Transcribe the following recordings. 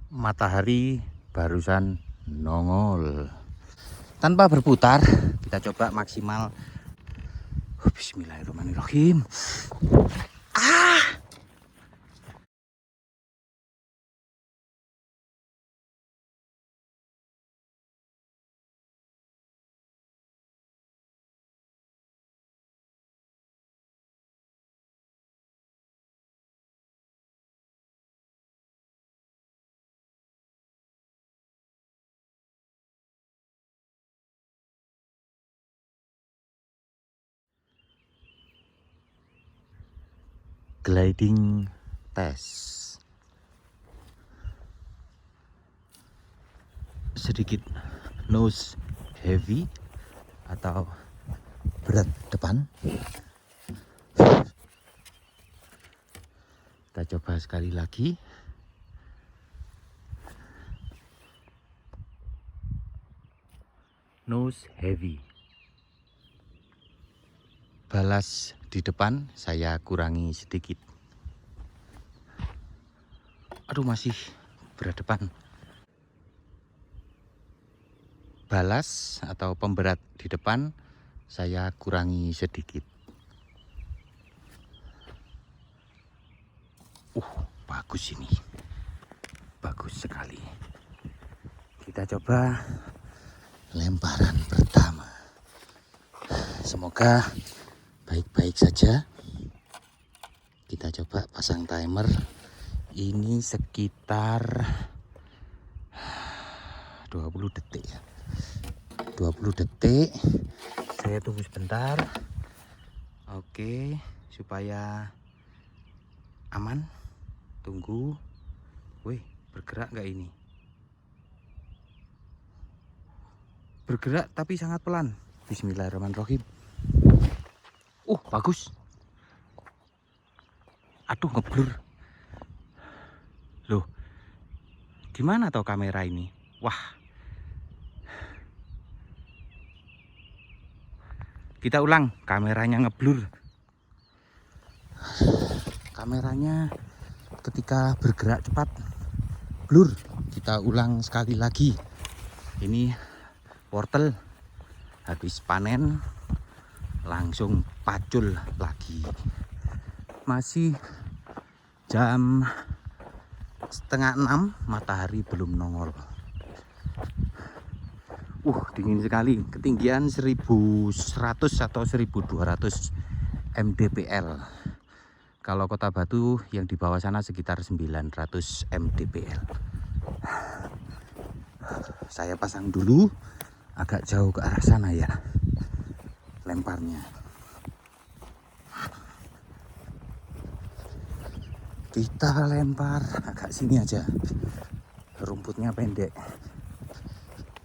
Matahari barusan nongol. Tanpa berputar, kita coba maksimal. Bismillahirrahmanirrahim. Gliding test. Sedikit nose heavy atau berat depan. Kita coba sekali lagi. Nose heavy. Balas di depan saya kurangi sedikit. Aduh, masih berat depan. Balas atau pemberat di depan saya kurangi sedikit. Bagus ini. Bagus sekali. Kita coba lemparan pertama. Semoga baik-baik saja. Kita coba pasang timer. Ini sekitar 20 detik ya. 20 detik. Saya tunggu sebentar. Oke, supaya aman. Tunggu. Wih, bergerak nggak ini? Bergerak tapi sangat pelan. Bismillahirrahmanirrahim. Bagus. Aduh, ngeblur. Loh, gimana tau kamera ini? Wah. Kita ulang, kameranya ngeblur. Kameranya ketika bergerak cepat blur. Kita ulang sekali lagi. Ini wortel habis panen langsung pacul lagi. Masih jam 5:30, matahari belum nongol. Dingin sekali. Ketinggian 1100 atau 1200 mdpl. Kalau Kota Batu yang di bawah sana sekitar 900 mdpl. Saya pasang dulu agak jauh ke arah sana ya lemparnya. Kita lempar agak sini aja. Rumputnya pendek.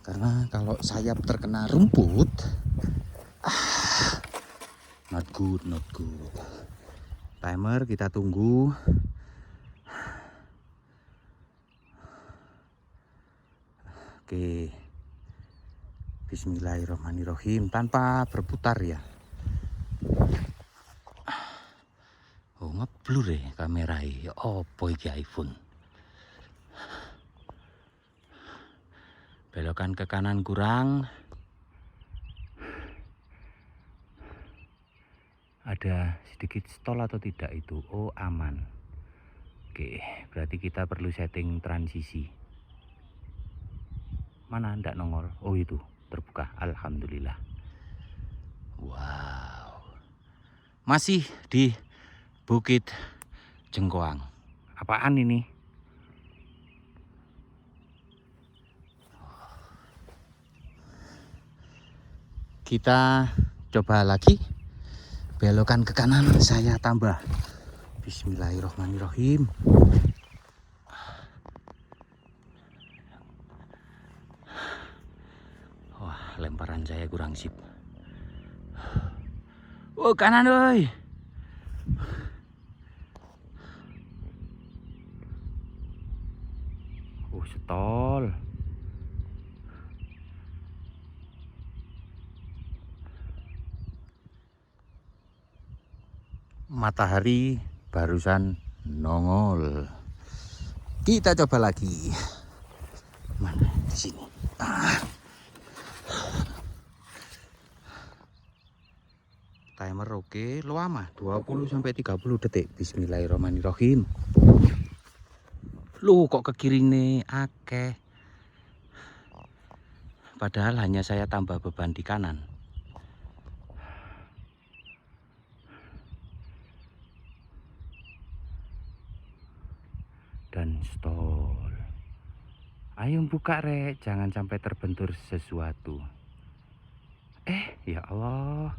Karena kalau sayap terkena rumput, not good, not good. Timer kita tunggu. Oke. Bismillahirrahmanirrahim. Tanpa berputar ya. Ngeblur ya kamera ya. Boy iPhone. Belokan ke kanan kurang. Ada sedikit stall atau tidak itu? Aman. Oke, berarti kita perlu setting transisi. Mana ndak nongol? Itu terbuka. Alhamdulillah. Wow. Masih di Bukit Jengkoang. Apaan ini? Kita coba lagi. Belokan ke kanan, saya tambah. Bismillahirrahmanirrahim. Wah, lemparan saya kurang sip. Kanan oi. Stol. Matahari barusan nongol. Kita coba lagi. Mana? Di sini. Timer oke, lama 20 sampai 30 detik. Bismillahirrahmanirrahim. Loh, kok ke kiri nih akeh. Padahal hanya saya tambah beban di kanan. Dan stall. Ayo buka rek, jangan sampai terbentur sesuatu. Ya Allah.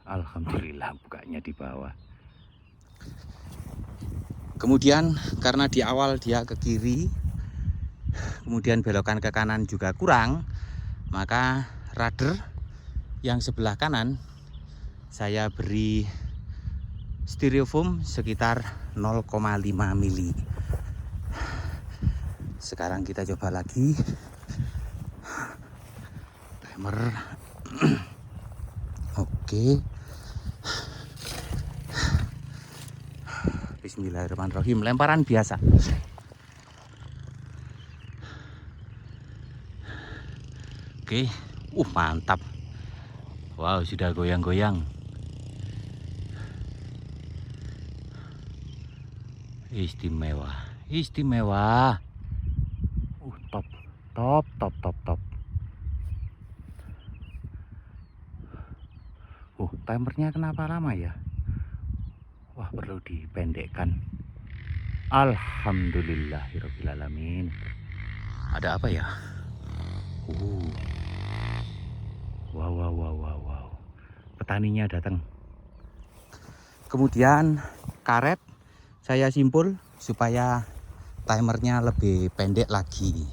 Alhamdulillah bukanya di bawah. Kemudian karena di awal dia ke kiri, kemudian belokan ke kanan juga kurang, maka rudder yang sebelah kanan saya beri styrofoam sekitar 0,5 mili. Sekarang kita coba lagi. Timer. Oke. Bismillahirrahmanirrahim. Lemparan biasa. Oke. Mantap. Wow, sudah goyang-goyang. Istimewa. Istimewa. Top. Timernya kenapa lama ya? Wah, perlu dipendekkan. Alhamdulillahirrahmanirrahim. Ada apa ya? Wow. Petaninya datang. Kemudian karet saya simpul supaya timernya lebih pendek lagi.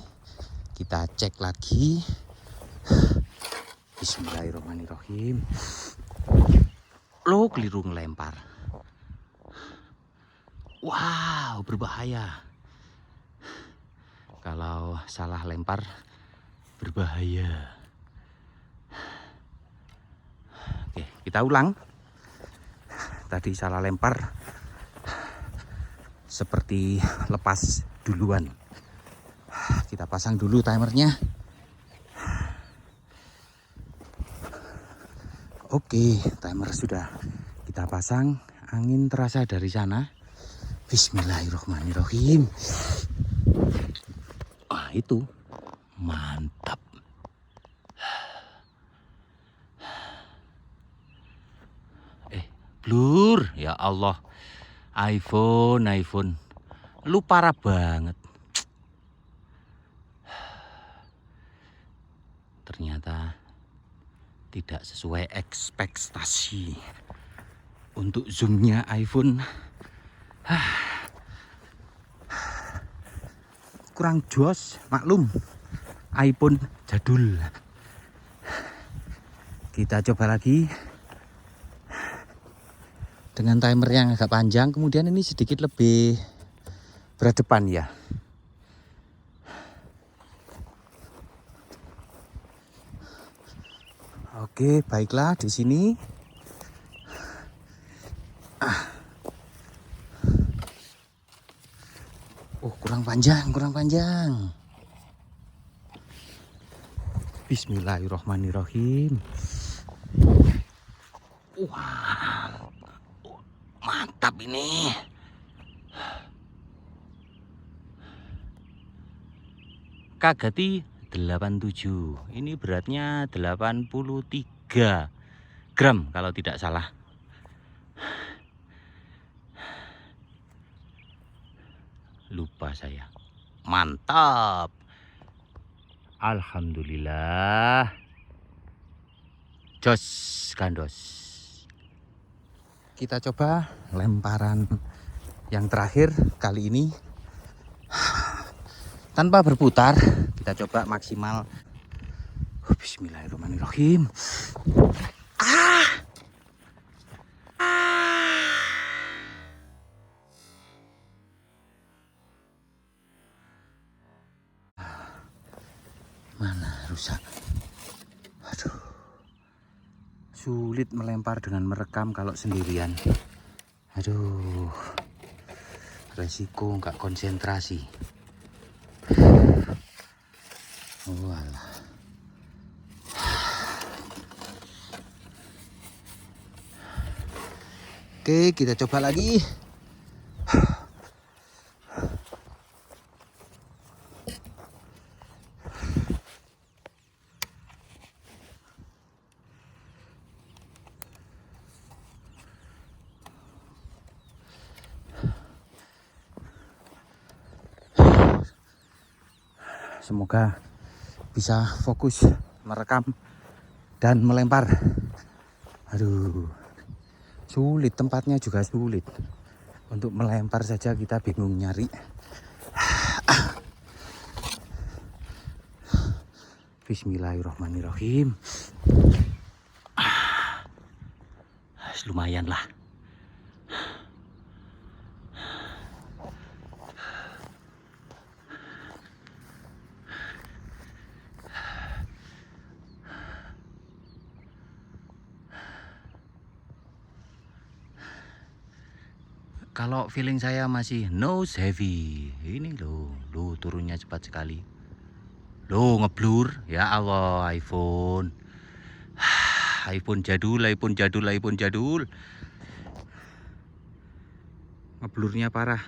Kita cek lagi. Bismillahirrahmanirrahim. Lo keliru ngelempar. Wow, berbahaya. Kalau salah lempar berbahaya. Oke, kita ulang. Tadi salah lempar seperti lepas duluan. Kita pasang dulu timernya. Oke, timer sudah kita pasang. Angin terasa dari sana. Bismillahirrahmanirrahim. Itu mantap. Blur, ya Allah. iPhone. Lu parah banget. Ternyata tidak sesuai ekspektasi. Untuk zoomnya iPhone kurang jos, maklum. iPhone jadul. Kita coba lagi dengan timer yang agak panjang. Kemudian ini sedikit lebih berdepan ya. Oke, baiklah di sini. Kurang panjang. Bismillahirrahmanirrahim. Wah, mantap ini. Kagati 87. Ini beratnya 83 gram kalau tidak salah. Lupa saya. Mantap. Alhamdulillah. Jos gandos. Kita coba lemparan yang terakhir kali ini. Tanpa berputar, kita coba maksimal. Bismillahirrahmanirrahim. Mana rusak? Aduh. sulit melempar dengan merekam kalau sendirian. Aduh, resiko nggak konsentrasi. Walah. Oke, kita coba lagi. Semoga bisa fokus merekam dan melempar. Aduh, sulit, tempatnya juga sulit. Untuk melempar saja kita bingung nyari. Bismillahirrahmanirrahim. Lumayan lah. Kalau feeling saya masih nose heavy. Ini loh turunnya cepat sekali. Loh ngeblur. Ya Allah, iPhone. iPhone jadul. Ngeblurnya parah.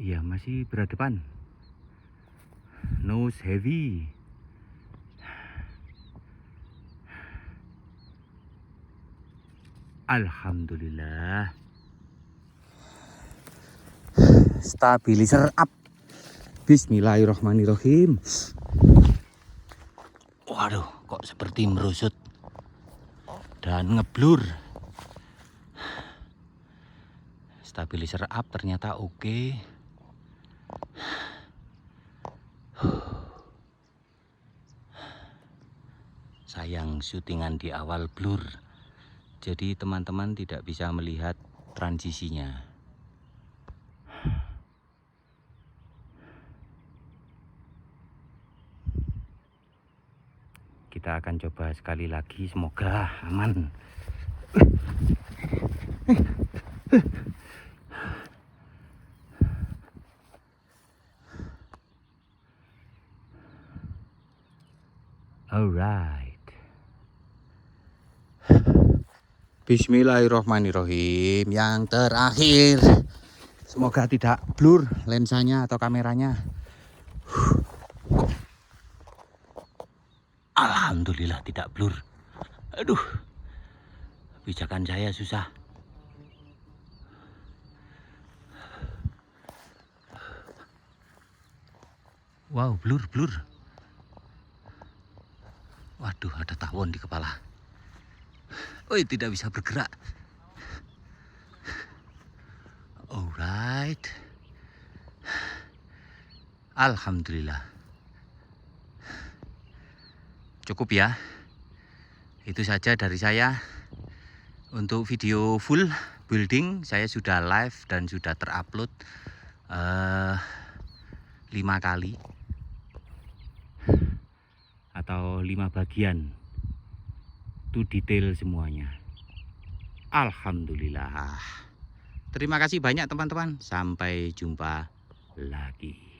Iya, masih berhadapan. Nose heavy. Alhamdulillah. Stabilizer up. Bismillahirrahmanirrahim. Waduh, kok seperti merusut dan ngeblur. Stabilizer up ternyata oke. Sayang syutingan di awal blur. Jadi teman-teman tidak bisa melihat transisinya. Kita akan coba sekali lagi, semoga aman. Alright. Bismillahirrahmanirrahim. Yang terakhir, semoga tidak blur lensanya atau kameranya. Alhamdulillah tidak blur. Aduh, pijakan saya susah. Wow, blur. Waduh, ada tawon di kepala. Oh, tidak bisa bergerak. Alright. Alhamdulillah. Cukup ya. Itu saja dari saya. Untuk video full building saya sudah live dan sudah terupload 5 kali atau 5 bagian. Itu detail semuanya. Alhamdulillah. Terima kasih banyak teman-teman. Sampai jumpa lagi.